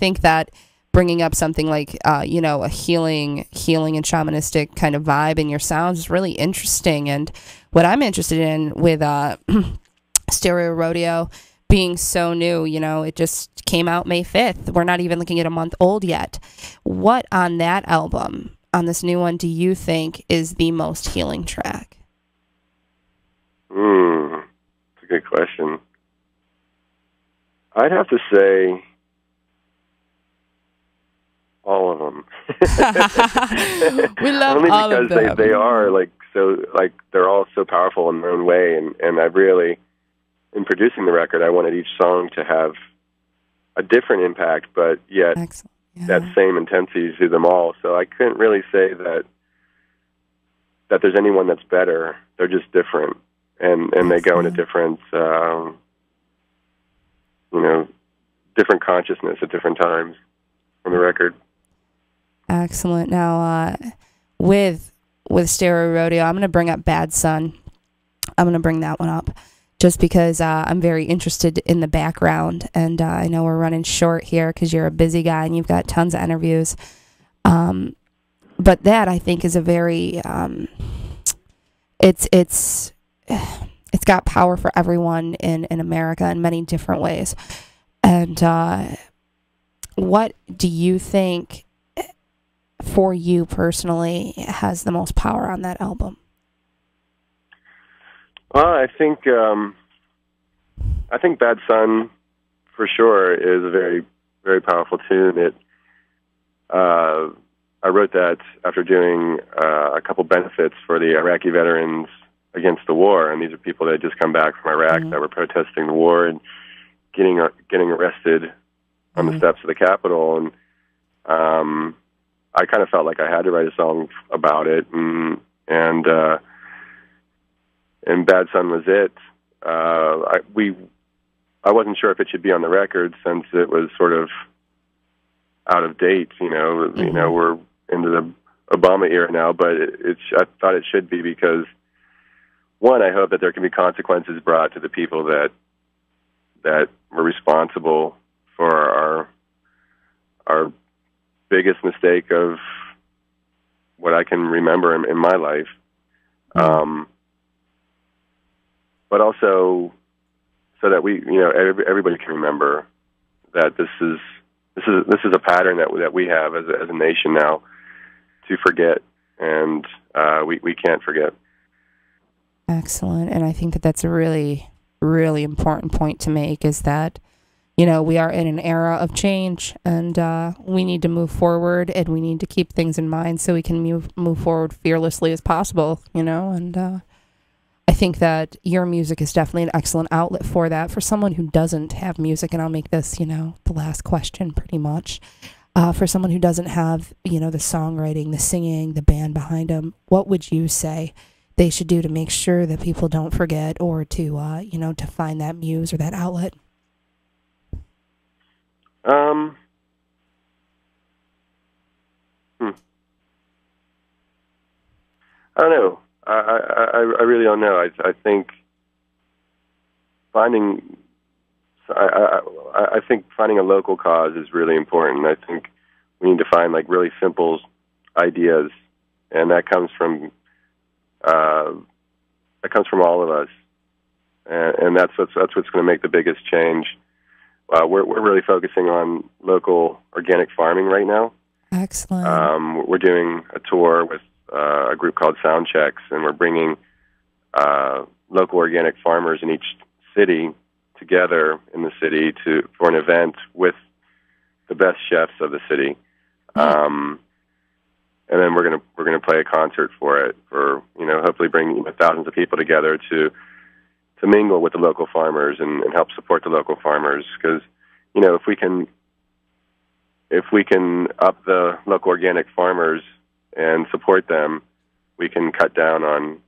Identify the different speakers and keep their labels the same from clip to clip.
Speaker 1: think that bringing up something like, a healing and shamanistic kind of vibe in your sounds is really interesting. And what I'm interested in with Stereo Rodeo being so new, it just came out May 5th. We're not even looking at a month old yet. What on that album, on this new one, do you think is the most healing track?
Speaker 2: That's a good question. I'd have to say all of them.
Speaker 1: We love
Speaker 2: Only
Speaker 1: all of them.
Speaker 2: because they are they're all so powerful in their own way, and I really, in producing the record, I wanted each song to have a different impact, but yet that same intensity to them all. So I couldn't really say that there's anyone that's better. They're just different, and they go into different different consciousness at different times on the record.
Speaker 1: Excellent. Now, with Stereo Rodeo, I'm going to bring up Bad Son. I'm going to bring that one up just because I'm very interested in the background, and I know we're running short here because you're a busy guy and you've got tons of interviews. But that, I think, is a very it's got power for everyone in America in many different ways. And what do you think, for you personally, has the most power on that album?
Speaker 2: Well, I think Bad Son, for sure, is a very, very powerful tune. I wrote that after doing a couple benefits for the Iraqi veterans against the war, and these are people that had just come back from Iraq that were protesting the war and getting arrested on the steps of the Capitol, and I kind of felt like I had to write a song about it, and Bad Son was it. I wasn't sure if it should be on the record since it was sort of out of date. We're into the Obama era now, but I thought it should be because, one, I hope that there can be consequences brought to the people that were responsible for our biggest mistake of what I can remember in my life. But also so that we, everybody can remember that this is a pattern that we have as a nation now to forget, and we can't forget.
Speaker 1: Excellent. And I think that's a really, really important point to make, is that, we are in an era of change, and we need to move forward, and we need to keep things in mind so we can move forward fearlessly as possible, and I think that your music is definitely an excellent outlet for that. For someone who doesn't have music, and I'll make this, the last question pretty much, for someone who doesn't have, the songwriting, the singing, the band behind them, what would you say they should do to make sure that people don't forget, or to, to find that muse or that outlet?
Speaker 2: I don't know. I really don't know. I think finding a local cause is really important. I think we need to find really simple ideas, and that comes from all of us, and that's what's going to make the biggest change. We're really focusing on local organic farming right now.
Speaker 1: Excellent.
Speaker 2: We're doing a tour with a group called Soundchecks, and we're bringing local organic farmers in each city together in the city for an event with the best chefs of the city, and then we're gonna play a concert for it, for hopefully bring thousands of people together to mingle with the local farmers and help support the local farmers, because if we can up the local organic farmers and support them, we can cut down on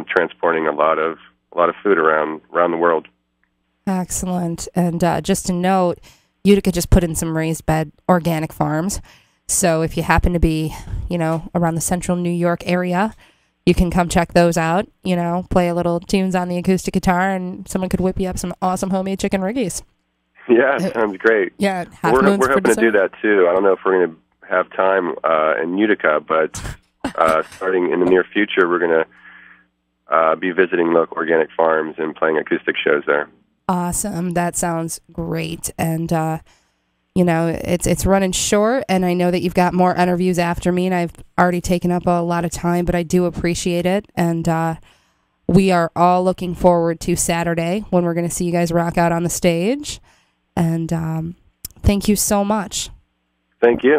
Speaker 2: transporting a lot of food around the world.
Speaker 1: Excellent. And just to note, Utica just put in some raised bed organic farms. So if you happen to be, around the central New York area, you can come check those out, play a little tunes on the acoustic guitar, and someone could whip you up some awesome homemade chicken riggies.
Speaker 2: Yeah, sounds great.
Speaker 1: Yeah, half
Speaker 2: We're
Speaker 1: moons for
Speaker 2: hoping to do
Speaker 1: dessert.
Speaker 2: that too. I don't know if we're going to have time in Utica, but starting in the near future, we're going to be visiting local organic farms and playing acoustic shows there.
Speaker 1: Awesome. That sounds great. And you know, it's running short, and I know that you've got more interviews after me, and I've already taken up a lot of time, but I do appreciate it. And we are all looking forward to Saturday when we're going to see you guys rock out on the stage. And thank you so much.
Speaker 2: Thank you.